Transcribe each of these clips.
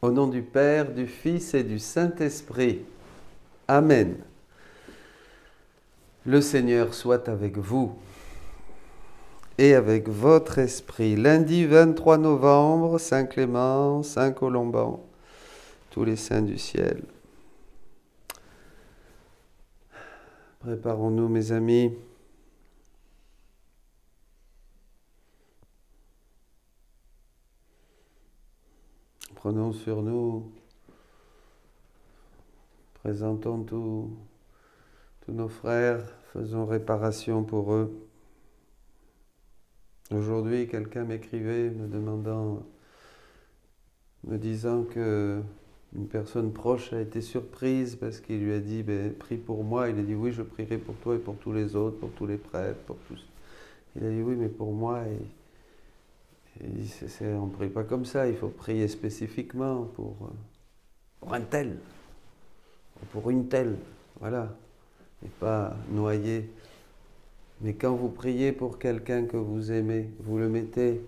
Au nom du Père, du Fils et du Saint-Esprit. Amen. Le Seigneur soit avec vous et avec votre esprit. Lundi 23 novembre, Saint Clément, Saint Colomban, tous les saints du ciel. Préparons-nous, mes amis. Prenons sur nous, présentons tous nos frères, faisons réparation pour eux. Aujourd'hui, quelqu'un m'écrivait me disant que une personne proche a été surprise parce qu'il lui a dit prie pour moi. Il a dit oui, je prierai pour toi et pour tous les autres, pour tous les prêtres, pour tous. Il a dit oui, mais pour moi. Et il dit, on ne prie pas comme ça, il faut prier spécifiquement pour un tel, ou pour une telle, voilà, et pas noyer. Mais quand vous priez pour quelqu'un que vous aimez, vous le mettez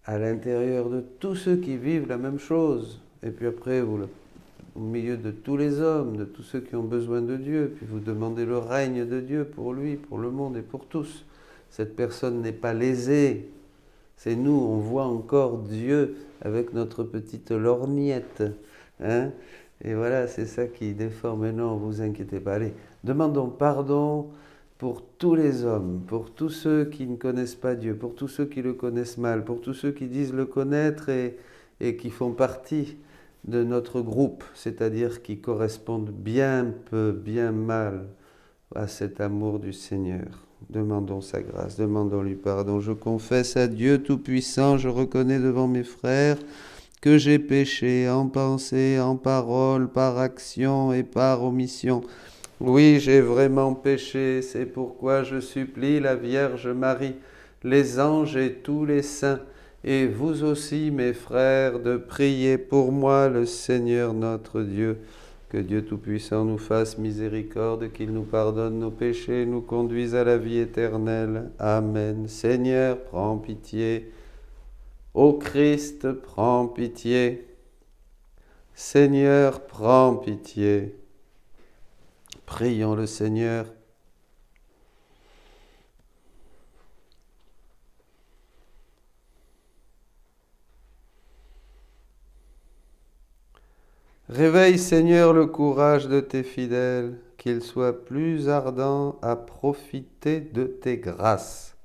à l'intérieur de tous ceux qui vivent la même chose, et puis après, au milieu de tous les hommes, de tous ceux qui ont besoin de Dieu, puis vous demandez le règne de Dieu pour lui, pour le monde et pour tous. Cette personne n'est pas lésée. C'est nous, on voit encore Dieu avec notre petite lorgnette. Hein? Et voilà, c'est ça qui déforme. Mais non, vous inquiétez pas. Allez, demandons pardon pour tous les hommes, pour tous ceux qui ne connaissent pas Dieu, pour tous ceux qui le connaissent mal, pour tous ceux qui disent le connaître et qui font partie de notre groupe, c'est-à-dire qui correspondent bien peu, bien mal à cet amour du Seigneur. Demandons sa grâce, demandons-lui pardon. Je confesse à Dieu Tout-Puissant, je reconnais devant mes frères que j'ai péché en pensée, en parole, par action et par omission. Oui, j'ai vraiment péché, c'est pourquoi je supplie la Vierge Marie, les anges et tous les saints, et vous aussi, mes frères, de prier pour moi le Seigneur notre Dieu. Que Dieu Tout-Puissant nous fasse miséricorde, qu'il nous pardonne nos péchés, nous conduise à la vie éternelle. Amen. Seigneur, prends pitié. Ô Christ, prends pitié. Seigneur, prends pitié. Prions le Seigneur. Réveille, Seigneur, le courage de tes fidèles, qu'ils soient plus ardents à profiter de tes grâces,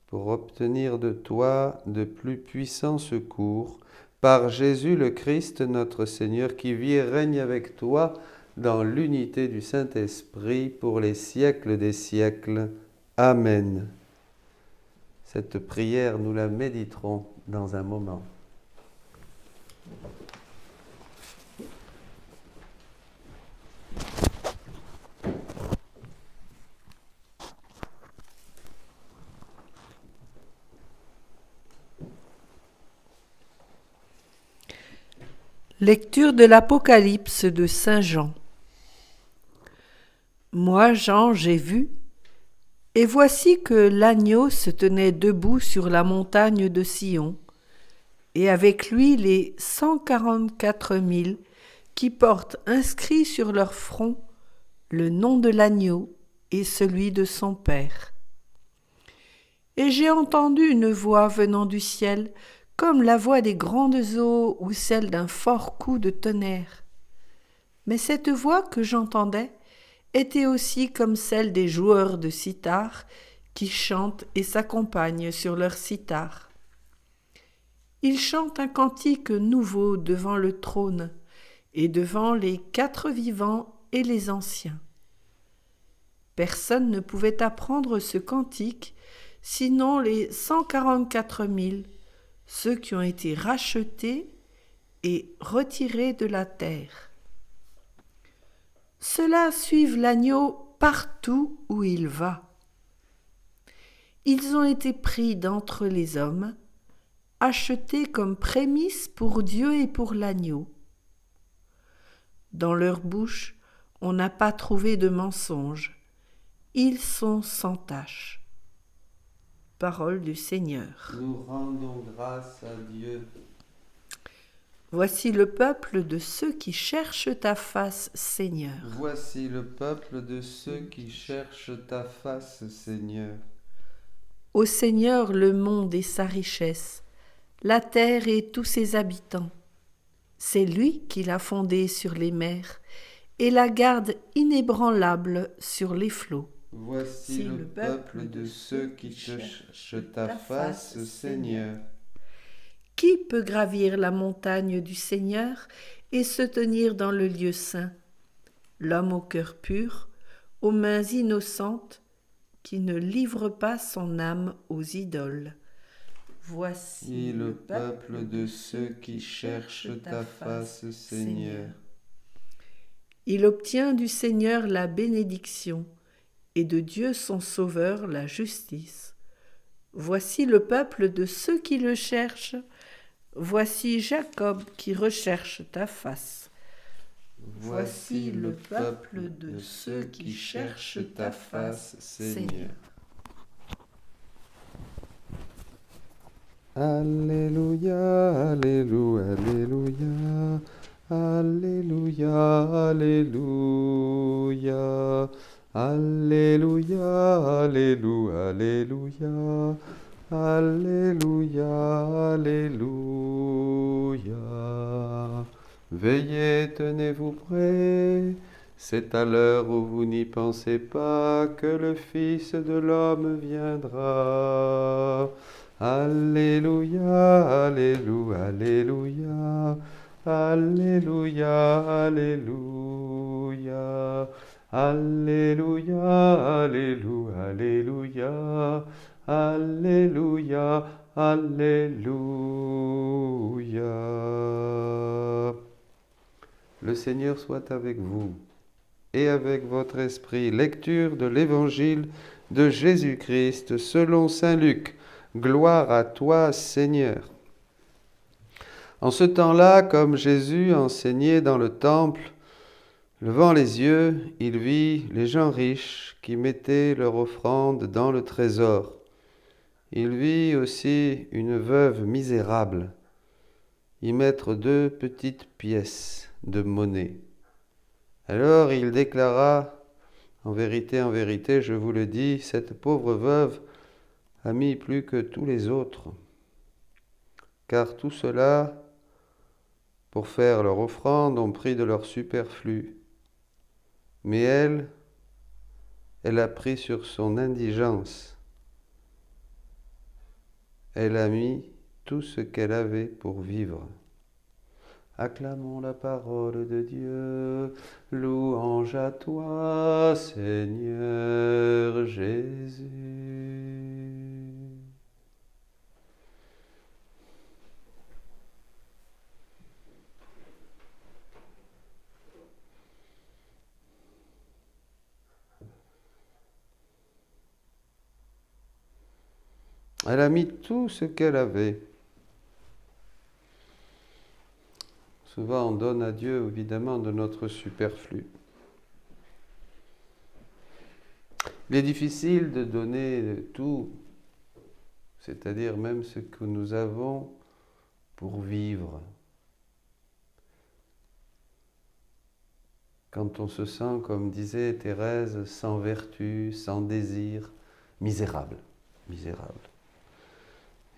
pour obtenir de toi de plus puissants secours, par Jésus le Christ, notre Seigneur, qui vit et règne avec toi dans l'unité du Saint-Esprit pour les siècles des siècles. Amen. Cette prière, nous la méditerons dans un moment. Lecture de l'Apocalypse de Saint Jean. Moi, Jean, j'ai vu, et voici que l'agneau se tenait debout sur la montagne de Sion, et avec lui les 144 000 qui portent inscrit sur leur front le nom de l'agneau et celui de son Père. Et j'ai entendu une voix venant du ciel, comme la voix des grandes eaux ou celle d'un fort coup de tonnerre. Mais cette voix que j'entendais était aussi comme celle des joueurs de cithare qui chantent et s'accompagnent sur leur cithare. Ils chantent un cantique nouveau devant le trône et devant les 4 vivants et les anciens. Personne ne pouvait apprendre ce cantique, sinon les 144 000, ceux qui ont été rachetés et retirés de la terre. Ceux-là suivent l'agneau partout où il va. Ils ont été pris d'entre les hommes, achetés comme prémices pour Dieu et pour l'agneau. Dans leur bouche, on n'a pas trouvé de mensonge. Ils sont sans tache. Parole du Seigneur. Nous rendons grâce à Dieu. Voici le peuple de ceux qui cherchent ta face, Seigneur. Voici le peuple de ceux qui cherchent ta face, Seigneur. Ô Seigneur, le monde et sa richesse, la terre et tous ses habitants. C'est lui qui l'a fondée sur les mers et la garde inébranlable sur les flots. Voici le peuple de ceux qui cherchent ta face, Seigneur. Qui peut gravir la montagne du Seigneur et se tenir dans le lieu saint? L'homme au cœur pur, aux mains innocentes, qui ne livre pas son âme aux idoles. Voici le peuple de ceux qui cherchent ta face, Seigneur. Il obtient du Seigneur la bénédiction et de Dieu son Sauveur la justice. Voici le peuple de ceux qui le cherchent. Voici Jacob qui recherche ta face. Voici le peuple de ceux qui cherchent ta face, Seigneur. Alléluia, Alléluia, Alléluia, Alléluia, Alléluia, Alléluia, Alléluia, Alléluia, Alléluia. Veillez, tenez-vous prêts, c'est à l'heure où vous n'y pensez pas que le Fils de l'homme viendra. Alléluia, Alléluia, Alléluia, Alléluia, Alléluia, Alléluia, Alléluia, Alléluia, Alléluia. Le Seigneur soit avec vous et avec votre esprit. Lecture de l'Évangile de Jésus-Christ selon saint Luc. Gloire à toi, Seigneur. En ce temps-là, comme Jésus enseignait dans le temple, levant les yeux, il vit les gens riches qui mettaient leur offrande dans le trésor. Il vit aussi une veuve misérable y mettre 2 petites pièces de monnaie. Alors il déclara, en vérité, je vous le dis, cette pauvre veuve a mis plus que tous les autres, car tout cela, pour faire leur offrande, ont pris de leur superflu. Mais elle a pris sur son indigence. Elle a mis tout ce qu'elle avait pour vivre. Acclamons la parole de Dieu, louange à toi, Seigneur Jésus. Elle a mis tout ce qu'elle avait. Souvent, on donne à Dieu, évidemment, de notre superflu. Il est difficile de donner tout, c'est-à-dire même ce que nous avons pour vivre. Quand on se sent, comme disait Thérèse, sans vertu, sans désir, misérable.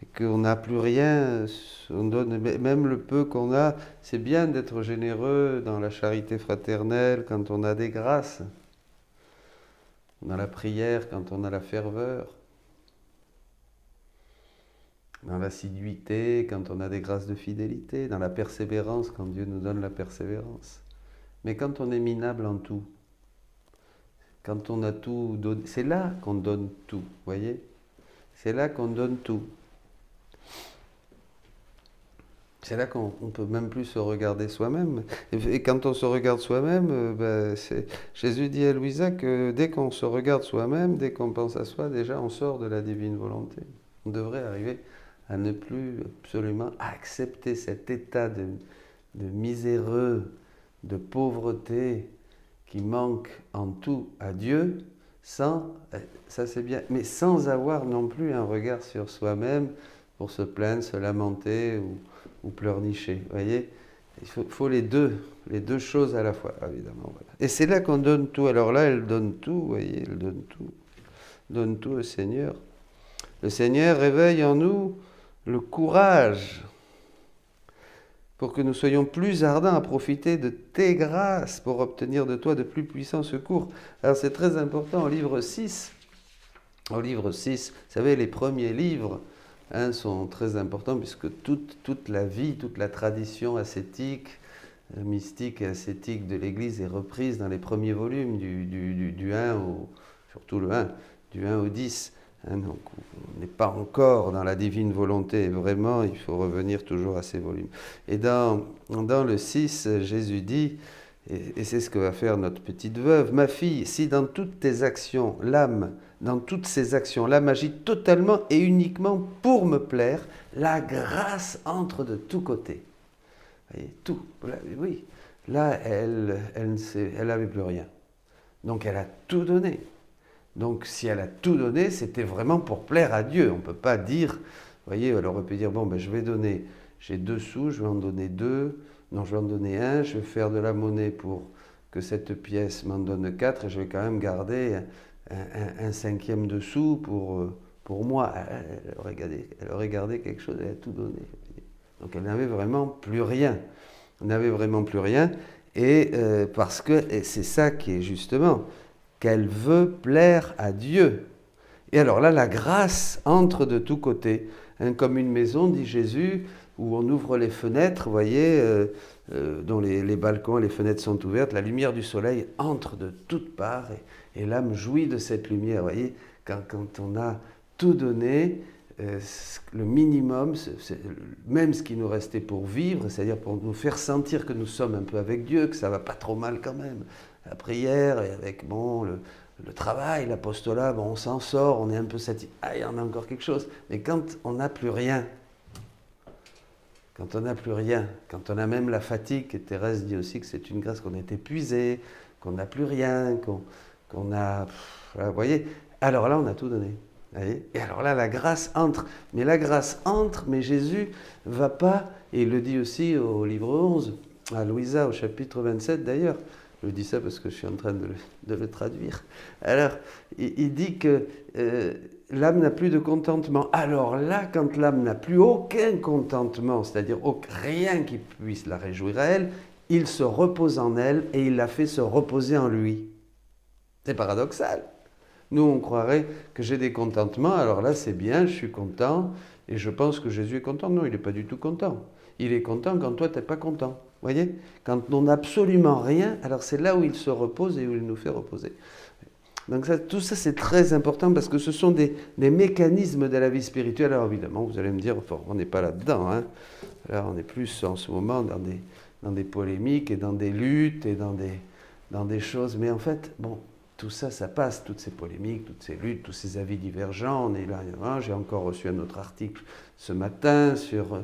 Et qu'on n'a plus rien, on donne même le peu qu'on a. C'est bien d'être généreux dans la charité fraternelle quand on a des grâces, dans la prière quand on a la ferveur, dans l'assiduité quand on a des grâces de fidélité, dans la persévérance quand Dieu nous donne la persévérance. Mais quand on est minable en tout, quand on a tout donné, c'est là qu'on donne tout, voyez ? C'est là qu'on donne tout. C'est là qu'on ne peut même plus se regarder soi-même. Et quand on se regarde soi-même, Jésus dit à Louisa que dès qu'on se regarde soi-même, dès qu'on pense à soi, déjà on sort de la divine volonté. On devrait arriver à ne plus absolument accepter cet état de miséreux, de pauvreté qui manque en tout à Dieu, ça c'est bien, mais sans avoir non plus un regard sur soi-même pour se plaindre, se lamenter ou pleurnicher, voyez. Il faut les deux choses à la fois, évidemment. Voilà. Et c'est là qu'on donne tout. Alors là, elle donne tout, vous voyez, elle donne tout au Seigneur. Le Seigneur réveille en nous le courage pour que nous soyons plus ardents à profiter de tes grâces pour obtenir de toi de plus puissants secours. Alors c'est très important au livre 6. Au livre 6, vous savez, les premiers livres sont très importants puisque toute la vie, toute la tradition ascétique, mystique et ascétique de l'Église est reprise dans les premiers volumes du 1 au, surtout le 1, du 1 au 10. Donc on n'est pas encore dans la divine volonté, vraiment il faut revenir toujours à ces volumes. Et dans le 6, Jésus dit, et c'est ce que va faire notre petite veuve, « Ma fille, si dans toutes tes actions, dans toutes ces actions, l'âme agit totalement et uniquement pour me plaire, la grâce entre de tous côtés. » Vous voyez, tout, oui. Là, elle n'avait plus rien. Donc elle a tout donné. Donc si elle a tout donné, c'était vraiment pour plaire à Dieu. On ne peut pas dire, vous voyez, elle aurait pu dire, bon, ben, je vais donner, j'ai 2 sous, je vais en donner 2, non, je vais en donner 1, je vais faire de la monnaie pour que cette pièce m'en donne 4, et je vais quand même garder un 5e de sous pour moi. Elle aurait gardé quelque chose, elle a tout donné. Donc elle n'avait vraiment plus rien. Elle n'avait vraiment plus rien, et parce que c'est ça qui est justement... qu'elle veut plaire à Dieu. Et alors là, la grâce entre de tous côtés. Comme une maison, dit Jésus, où on ouvre les fenêtres, vous voyez, dont les balcons et les fenêtres sont ouvertes, la lumière du soleil entre de toutes parts, et l'âme jouit de cette lumière. Vous voyez, quand on a tout donné, le minimum, même ce qui nous restait pour vivre, c'est-à-dire pour nous faire sentir que nous sommes un peu avec Dieu, que ça va pas trop mal quand même. La prière, et avec bon, le travail, l'apostolat, bon, on s'en sort, on est un peu satisfait. Ah, il y en a encore quelque chose. Mais quand on n'a plus rien, quand on a même la fatigue, et Thérèse dit aussi que c'est une grâce, qu'on est épuisé, qu'on n'a plus rien, qu'on a... Vous voyez, alors là, on a tout donné. Voyez, et alors là, la grâce entre. Mais la grâce entre, mais Jésus ne va pas, et il le dit aussi au livre 11, à Louisa, au chapitre 27 d'ailleurs. Je dis ça parce que je suis en train de le traduire. Alors, il dit que l'âme n'a plus de contentement. Alors là, quand l'âme n'a plus aucun contentement, c'est-à-dire rien qui puisse la réjouir à elle, il se repose en elle et il la fait se reposer en lui. C'est paradoxal. Nous, on croirait que j'ai des contentements, alors là, c'est bien, je suis content, et je pense que Jésus est content. Non, il n'est pas du tout content. Il est content quand toi, tu n'es pas content. Vous voyez, quand on n'a absolument rien, alors c'est là où il se repose et où il nous fait reposer. Donc tout ça, c'est très important parce que ce sont des mécanismes de la vie spirituelle. Alors évidemment, vous allez me dire, enfin, on n'est pas là-dedans. Hein. Là, on est plus en ce moment dans des polémiques et dans des luttes et dans des choses. Mais en fait, bon, tout ça, ça passe, toutes ces polémiques, toutes ces luttes, tous ces avis divergents. On est là. J'ai encore reçu un autre article ce matin sur...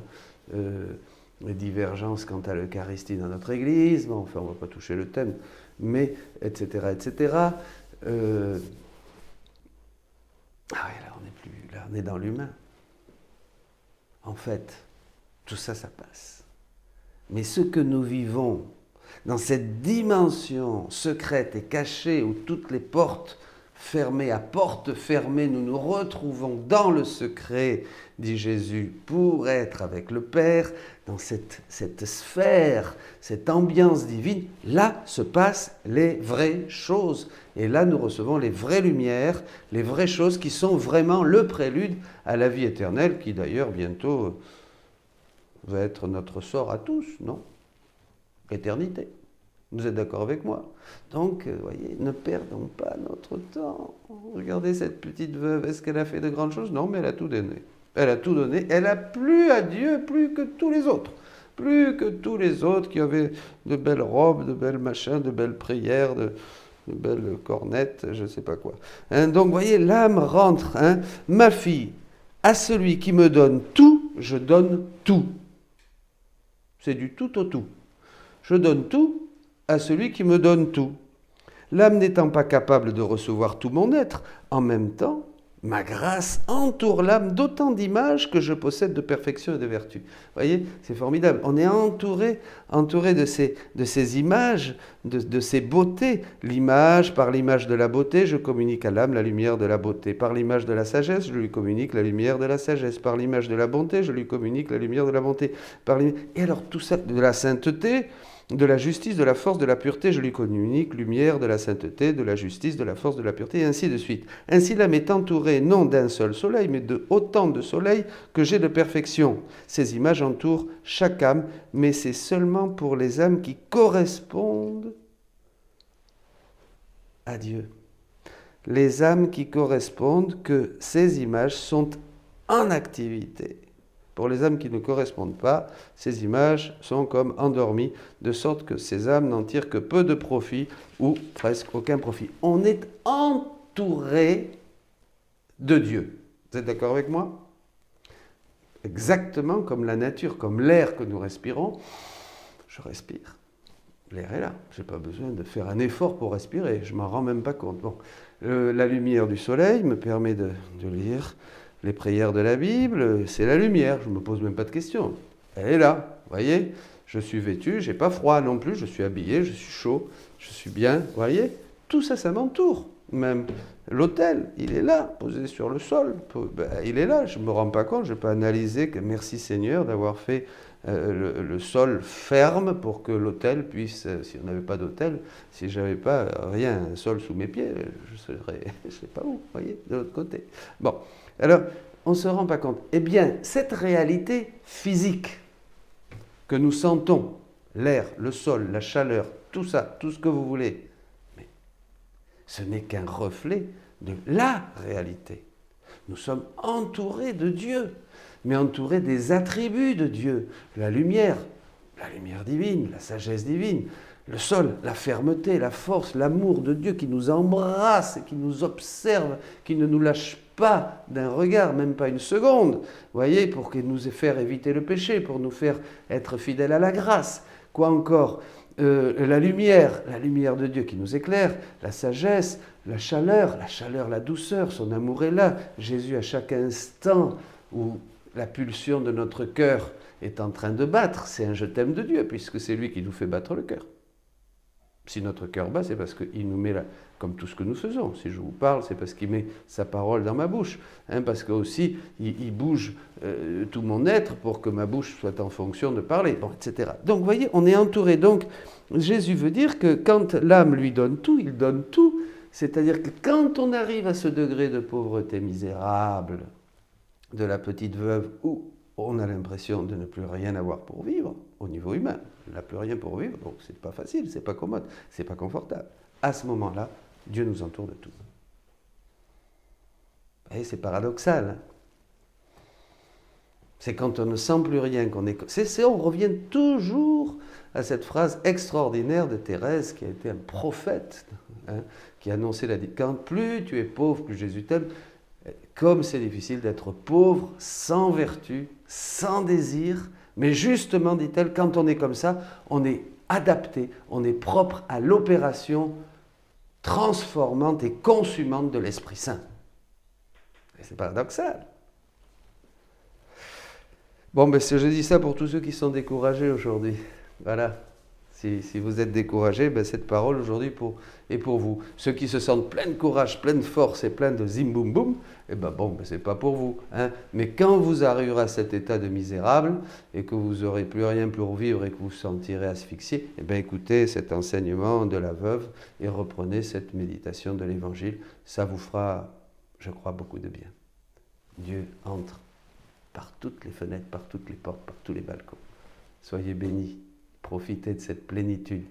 les divergences quant à l'Eucharistie dans notre Église, bon, enfin on ne va pas toucher le thème, mais etc. etc. Ah oui, là on n'est plus, là on est dans l'humain. En fait, tout ça, ça passe. Mais ce que nous vivons dans cette dimension secrète et cachée où toutes les portes fermées, à porte fermée, nous nous retrouvons dans le secret, dit Jésus, pour être avec le Père, dans cette sphère, cette ambiance divine, là se passent les vraies choses. Et là, nous recevons les vraies lumières, les vraies choses qui sont vraiment le prélude à la vie éternelle, qui d'ailleurs bientôt va être notre sort à tous, non ? Éternité. Vous êtes d'accord avec moi? Donc, vous voyez, ne perdons pas notre temps. Regardez cette petite veuve, est-ce qu'elle a fait de grandes choses? Non, mais elle a tout donné. Elle a tout donné. Elle a plu à Dieu plus que tous les autres. Plus que tous les autres qui avaient de belles robes, de belles machins, de belles prières, de belles cornettes, je ne sais pas quoi. Donc, vous voyez, l'âme rentre. Ma fille, à celui qui me donne tout, je donne tout. C'est du tout au tout. Je donne tout à celui qui me donne tout. L'âme n'étant pas capable de recevoir tout mon être, en même temps, Ma grâce entoure l'âme d'autant d'images que je possède de perfection et de vertu. Vous voyez, c'est formidable. On est entouré de ces images, de ces beautés. L'image, par l'image de la beauté, je communique à l'âme la lumière de la beauté. Par l'image de la sagesse, je lui communique la lumière de la sagesse. Par l'image de la bonté, je lui communique la lumière de la bonté. Et alors tout ça, de la sainteté, de la justice, de la force, de la pureté, je lui communique lumière de la sainteté, de la justice, de la force, de la pureté, et ainsi de suite. Ainsi l'âme est entourée non d'un seul soleil, mais de autant de soleils que j'ai de perfection. Ces images entourent chaque âme, mais c'est seulement pour les âmes qui correspondent à Dieu. Les âmes qui correspondent que ces images sont en activité. Pour les âmes qui ne correspondent pas, ces images sont comme endormies, de sorte que ces âmes n'en tirent que peu de profit ou presque aucun profit. On est entouré de Dieu. Vous êtes d'accord avec moi? Exactement comme la nature, comme l'air que nous respirons. Je respire. L'air est là. Je n'ai pas besoin de faire un effort pour respirer. Je ne m'en rends même pas compte. Bon. La lumière du soleil me permet de lire les prières de la Bible. C'est la lumière. Je ne me pose même pas de questions. Elle est là. Vous voyez? Je suis vêtu. Je n'ai pas froid non plus. Je suis habillé. Je suis chaud. Je suis bien. Vous voyez? Tout ça, ça m'entoure. Même l'autel, il est là, posé sur le sol. Il est là. Je ne me rends pas compte. Je peux analyser que merci Seigneur d'avoir fait le sol ferme pour que l'autel puisse, si on n'avait pas d'autel, si je n'avais pas rien, un sol sous mes pieds, je serais, je ne sais pas où, vous voyez, de l'autre côté. Bon, alors, on ne se rend pas compte. Eh bien, cette réalité physique que nous sentons, l'air, le sol, la chaleur, tout ça, tout ce que vous voulez, mais ce n'est qu'un reflet de la réalité. Nous sommes entourés de Dieu, mais entourés des attributs de Dieu. La lumière divine, la sagesse divine, le sol, la fermeté, la force, l'amour de Dieu qui nous embrasse, qui nous observe, qui ne nous lâche pas d'un regard, même pas une seconde, vous voyez, pour nous faire éviter le péché, pour nous faire être fidèles à la grâce. Quoi encore? La lumière de Dieu qui nous éclaire, la sagesse, la chaleur, la douceur, son amour est là. Jésus, à chaque instant où la pulsion de notre cœur est en train de battre, c'est un je t'aime de Dieu, puisque c'est lui qui nous fait battre le cœur. Si notre cœur bat, c'est parce qu'il nous met là, comme tout ce que nous faisons. Si je vous parle, c'est parce qu'il met sa parole dans ma bouche. Parce qu'aussi, il bouge tout mon être pour que ma bouche soit en fonction de parler, bon, etc. Donc, vous voyez, on est entouré. Donc, Jésus veut dire que quand l'âme lui donne tout, il donne tout. C'est-à-dire que quand on arrive à ce degré de pauvreté misérable de la petite veuve où on a l'impression de ne plus rien avoir pour vivre, au niveau humain, on n'a plus rien pour vivre, donc c'est pas facile, c'est pas commode, c'est pas confortable. À ce moment-là, Dieu nous entoure de tout. Et c'est paradoxal. C'est quand on ne sent plus rien qu'on est... on revient toujours à cette phrase extraordinaire de Thérèse, qui a été un prophète, qui a annoncé la dit quand plus tu es pauvre, plus Jésus t'aime. Comme c'est difficile d'être pauvre, sans vertu, sans désir, mais justement, dit-elle, quand on est comme ça, on est adapté, on est propre à l'opération transformante et consumante de l'Esprit Saint. Et c'est paradoxal. Bon, ben, je dis ça pour tous ceux qui sont découragés aujourd'hui. Voilà. Si vous êtes découragés, ben, cette parole aujourd'hui est pour vous. Ceux qui se sentent pleins de courage, pleins de force et pleins de zim boum boum, eh ben bon, ben, c'est pas pour vous. Mais quand vous arriverez à cet état de misérable et que vous n'aurez plus rien pour vivre et que vous vous sentirez asphyxié, eh ben, écoutez cet enseignement de la veuve et reprenez cette méditation de l'Évangile. Ça vous fera, je crois, beaucoup de bien. Dieu entre par toutes les fenêtres, par toutes les portes, par tous les balcons. Soyez bénis. Profitez de cette plénitude.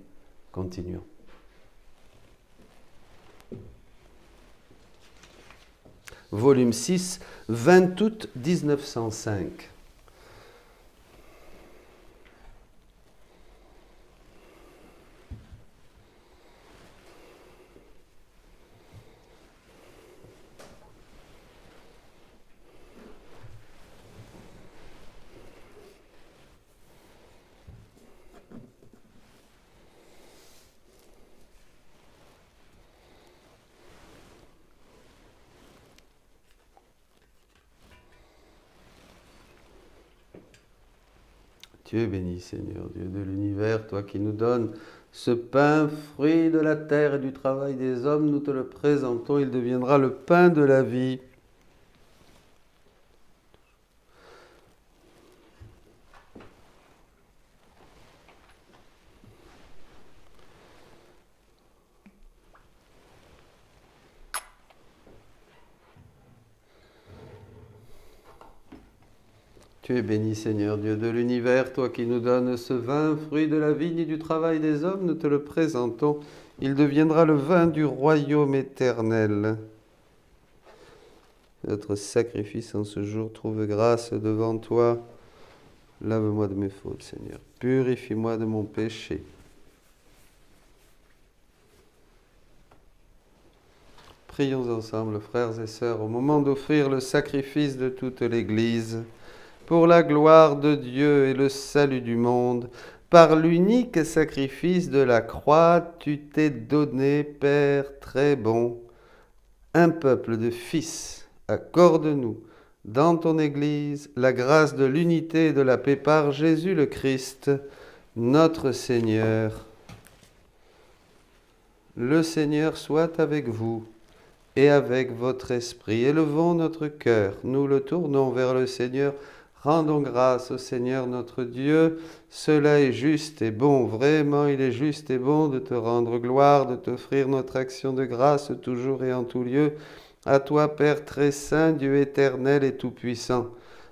Continuons. Volume 6, 20 août 1905. Tu es béni, Seigneur, Dieu de l'univers, toi qui nous donnes ce pain, fruit de la terre et du travail des hommes, nous te le présentons, il deviendra le pain de la vie. Tu es béni, Seigneur, Dieu de l'univers, toi qui nous donnes ce vin, fruit de la vigne et du travail des hommes, nous te le présentons. Il deviendra le vin du royaume éternel. Notre sacrifice en ce jour trouve grâce devant toi. Lave-moi de mes fautes, Seigneur. Purifie-moi de mon péché. Prions ensemble, frères et sœurs, au moment d'offrir le sacrifice de toute l'Église. Pour la gloire de Dieu et le salut du monde, par l'unique sacrifice de la croix, tu t'es donné, Père très bon, un peuple de fils. Accorde-nous, dans ton Église, la grâce de l'unité et de la paix par Jésus le Christ, notre Seigneur. Le Seigneur soit avec vous et avec votre esprit. Élevons notre cœur, nous le tournons vers le Seigneur. Rendons grâce au Seigneur notre Dieu, cela est juste et bon, vraiment il est juste et bon de te rendre gloire, de t'offrir notre action de grâce toujours et en tout lieu. À toi, Père très saint, Dieu éternel et tout-puissant.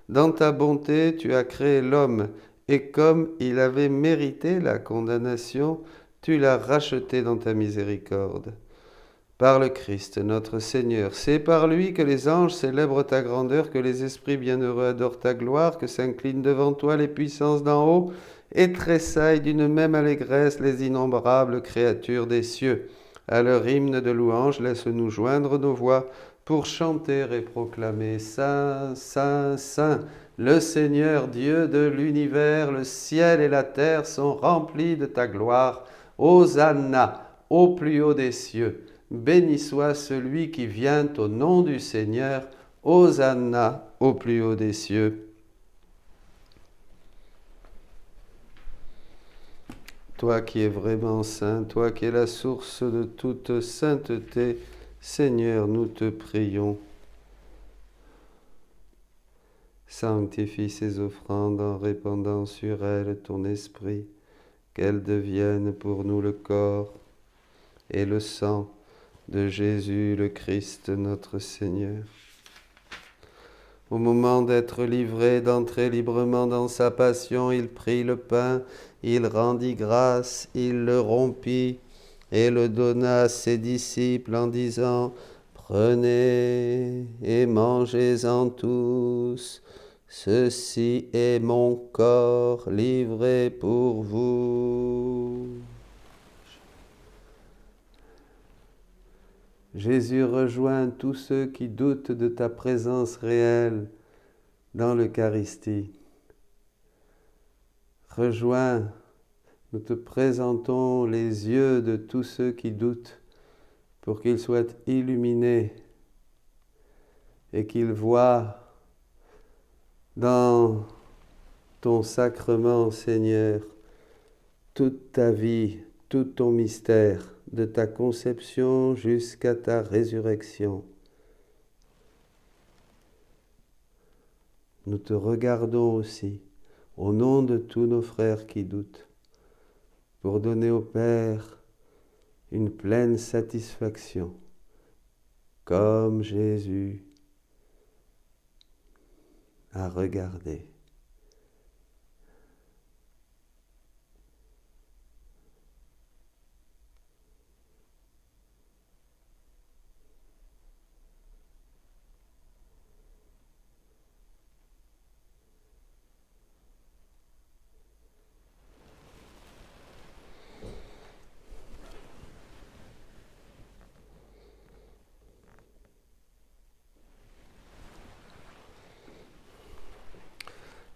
Dans ta bonté, tu as créé l'homme, et comme il avait mérité la condamnation, tu l'as racheté dans ta miséricorde. Par le Christ, notre Seigneur, c'est par lui que les anges célèbrent ta grandeur, que les esprits bienheureux adorent ta gloire, que s'inclinent devant toi les puissances d'en haut, et tressaillent d'une même allégresse les innombrables créatures des cieux. À leur hymne de louange, laisse-nous joindre nos voix pour chanter et proclamer Saint, Saint, Saint, le Seigneur Dieu de l'univers, le ciel et la terre sont remplis de ta gloire. Hosanna, au plus haut des cieux. Béni soit celui qui vient au nom du Seigneur. Hosanna au plus haut des cieux. Toi qui es vraiment saint, toi qui es la source de toute sainteté, Seigneur, nous te prions. Sanctifie ces offrandes en répandant sur elles ton esprit, qu'elles deviennent pour nous le corps et le sang de Jésus le Christ notre Seigneur. Au moment d'être livré, d'entrer librement dans sa passion, il prit le pain, il rendit grâce, il le rompit et le donna à ses disciples en disant « Prenez et mangez-en tous, ceci est mon corps livré pour vous. » Jésus rejoint tous ceux qui doutent de ta présence réelle dans l'Eucharistie. Rejoins, nous te présentons les yeux de tous ceux qui doutent pour qu'ils soient illuminés et qu'ils voient dans ton sacrement, Seigneur, toute ta vie, tout ton mystère, de ta conception jusqu'à ta résurrection. Nous te regardons aussi, au nom de tous nos frères qui doutent, pour donner au Père une pleine satisfaction, comme Jésus a regardé.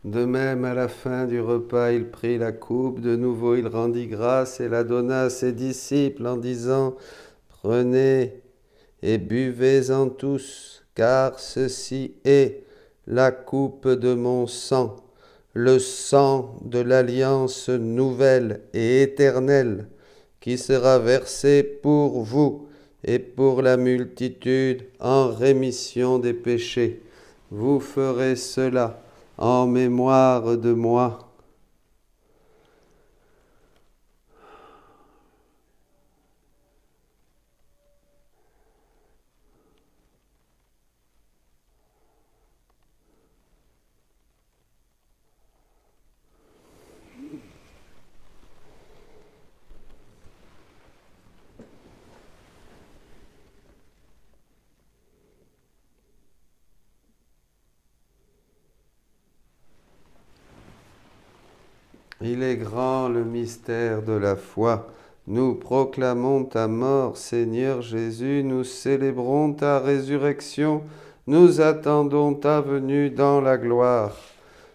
De même, à la fin du repas, il prit la coupe, de nouveau il rendit grâce et la donna à ses disciples en disant « Prenez et buvez-en tous, car ceci est la coupe de mon sang, le sang de l'alliance nouvelle et éternelle qui sera versé pour vous et pour la multitude en rémission des péchés. Vous ferez cela en mémoire de moi. Il est grand le mystère de la foi. Nous proclamons ta mort, Seigneur Jésus, nous célébrons ta résurrection, nous attendons ta venue dans la gloire.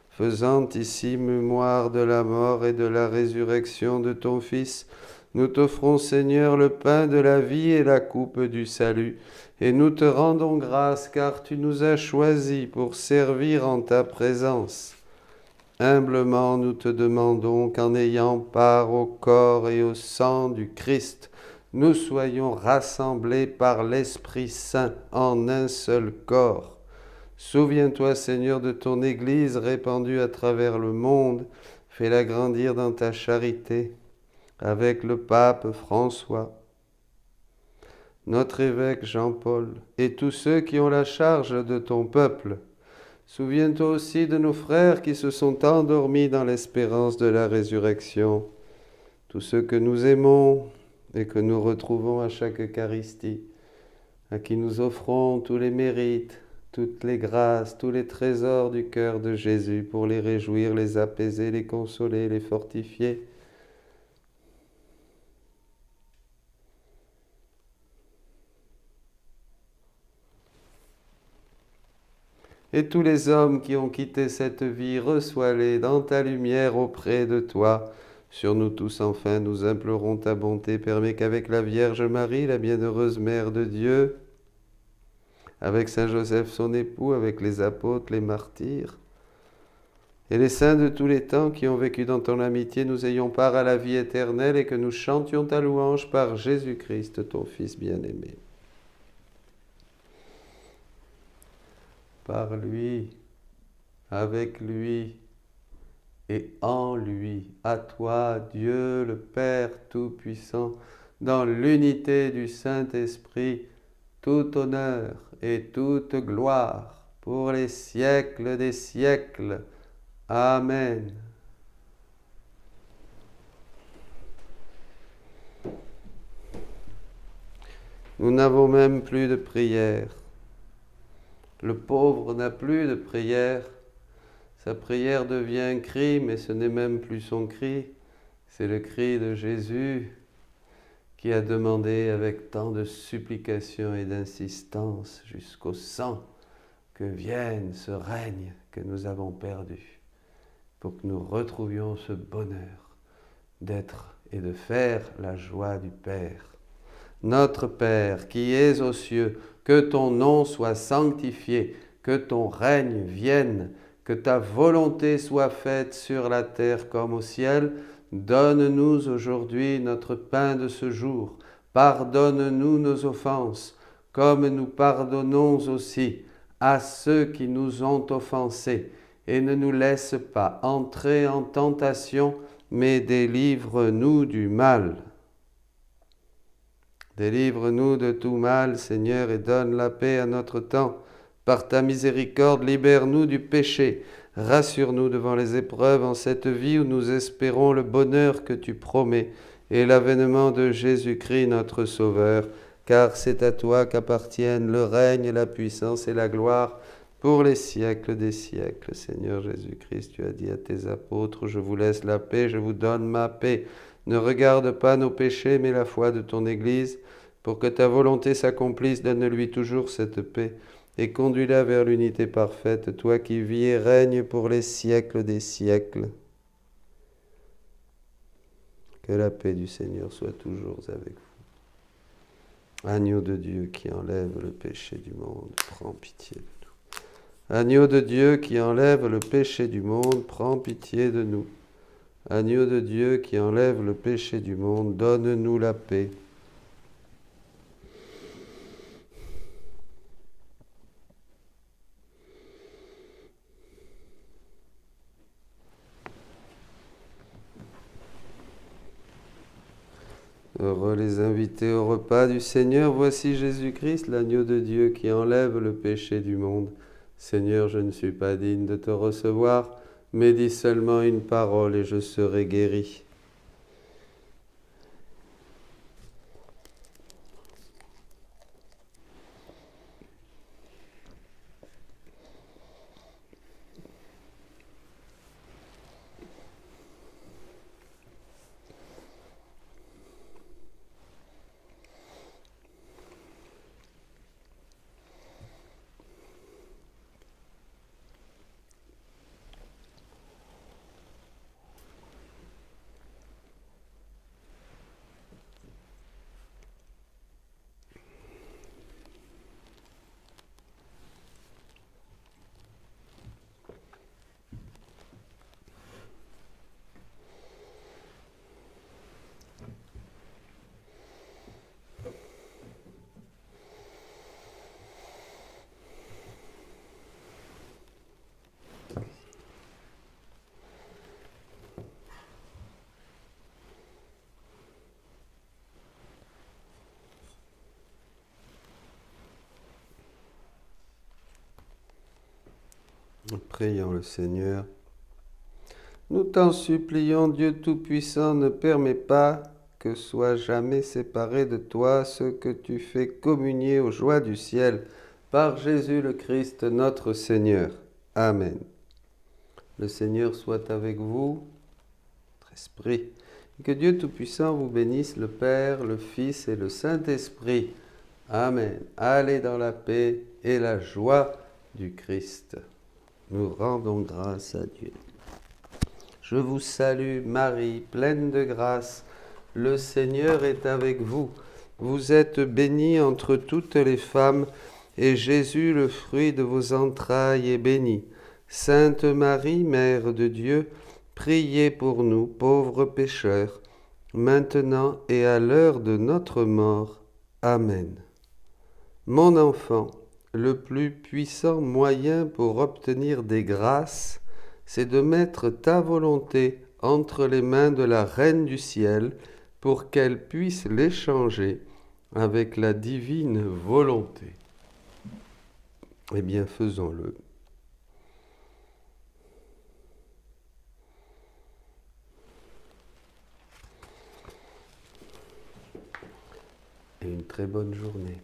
Faisant ici mémoire de la mort et de la résurrection de ton Fils, nous t'offrons, Seigneur, le pain de la vie et la coupe du salut, et nous te rendons grâce car tu nous as choisis pour servir en ta présence. Humblement, nous te demandons qu'en ayant part au corps et au sang du Christ, nous soyons rassemblés par l'Esprit Saint en un seul corps. Souviens-toi, Seigneur, de ton Église répandue à travers le monde. Fais-la grandir dans ta charité avec le pape François, notre évêque Jean-Paul et tous ceux qui ont la charge de ton peuple. Souviens-toi aussi de nos frères qui se sont endormis dans l'espérance de la résurrection, tous ceux que nous aimons et que nous retrouvons à chaque Eucharistie, à qui nous offrons tous les mérites, toutes les grâces, tous les trésors du cœur de Jésus pour les réjouir, les apaiser, les consoler, les fortifier. Et tous les hommes qui ont quitté cette vie, reçois-les dans ta lumière auprès de toi. Sur nous tous, enfin, nous implorons ta bonté. Permets qu'avec la Vierge Marie, la bienheureuse Mère de Dieu, avec Saint Joseph son époux, avec les apôtres, les martyrs, et les saints de tous les temps qui ont vécu dans ton amitié, nous ayons part à la vie éternelle et que nous chantions ta louange par Jésus-Christ, ton Fils bien-aimé. Par lui, avec lui et en lui, à toi, Dieu le Père Tout-Puissant, dans l'unité du Saint-Esprit, tout honneur et toute gloire pour les siècles des siècles. Amen. Nous n'avons même plus de prière. Le pauvre n'a plus de prière. Sa prière devient un cri, mais ce n'est même plus son cri. C'est le cri de Jésus qui a demandé avec tant de supplication et d'insistance jusqu'au sang que vienne ce règne que nous avons perdu, pour que nous retrouvions ce bonheur d'être et de faire la joie du Père. Notre Père qui es aux cieux, que ton nom soit sanctifié, que ton règne vienne, que ta volonté soit faite sur la terre comme au ciel. Donne-nous aujourd'hui notre pain de ce jour. Pardonne-nous nos offenses, comme nous pardonnons aussi à ceux qui nous ont offensés. Et ne nous laisse pas entrer en tentation, mais délivre-nous du mal. Délivre-nous de tout mal, Seigneur, et donne la paix à notre temps. Par ta miséricorde, libère-nous du péché. Rassure-nous devant les épreuves en cette vie où nous espérons le bonheur que tu promets et l'avènement de Jésus-Christ, notre Sauveur. Car c'est à toi qu'appartiennent le règne, la puissance et la gloire pour les siècles des siècles. Seigneur Jésus-Christ, tu as dit à tes apôtres, je vous laisse la paix, je vous donne ma paix. Ne regarde pas nos péchés, mais la foi de ton Église. Pour que ta volonté s'accomplisse, donne-lui toujours cette paix et conduis-la vers l'unité parfaite, toi qui vis et règnes pour les siècles des siècles. Que la paix du Seigneur soit toujours avec vous. Agneau de Dieu qui enlève le péché du monde, prends pitié de nous. Agneau de Dieu qui enlève le péché du monde, prends pitié de nous. Agneau de Dieu qui enlève le péché du monde, donne-nous la paix. Heureux les invités au repas du Seigneur, voici Jésus-Christ, l'agneau de Dieu qui enlève le péché du monde. Seigneur, je ne suis pas digne de te recevoir, mais dis seulement une parole et je serai guéri. Prions le Seigneur. Nous t'en supplions, Dieu Tout-Puissant, ne permets pas que soient jamais séparés de toi ceux que tu fais communier aux joies du ciel par Jésus le Christ notre Seigneur. Amen. Le Seigneur soit avec vous, votre esprit, et que Dieu Tout-Puissant vous bénisse, le Père, le Fils et le Saint-Esprit. Amen. Allez dans la paix et la joie du Christ. Nous rendons grâce à Dieu. Je vous salue Marie, pleine de grâce. Le Seigneur est avec vous. Vous êtes bénie entre toutes les femmes, et Jésus, le fruit de vos entrailles, est béni. Sainte Marie, Mère de Dieu, priez pour nous, pauvres pécheurs, maintenant et à l'heure de notre mort. Amen. Mon enfant, le plus puissant moyen pour obtenir des grâces, c'est de mettre ta volonté entre les mains de la Reine du ciel pour qu'elle puisse l'échanger avec la divine volonté. Eh bien, faisons-le. Et une très bonne journée.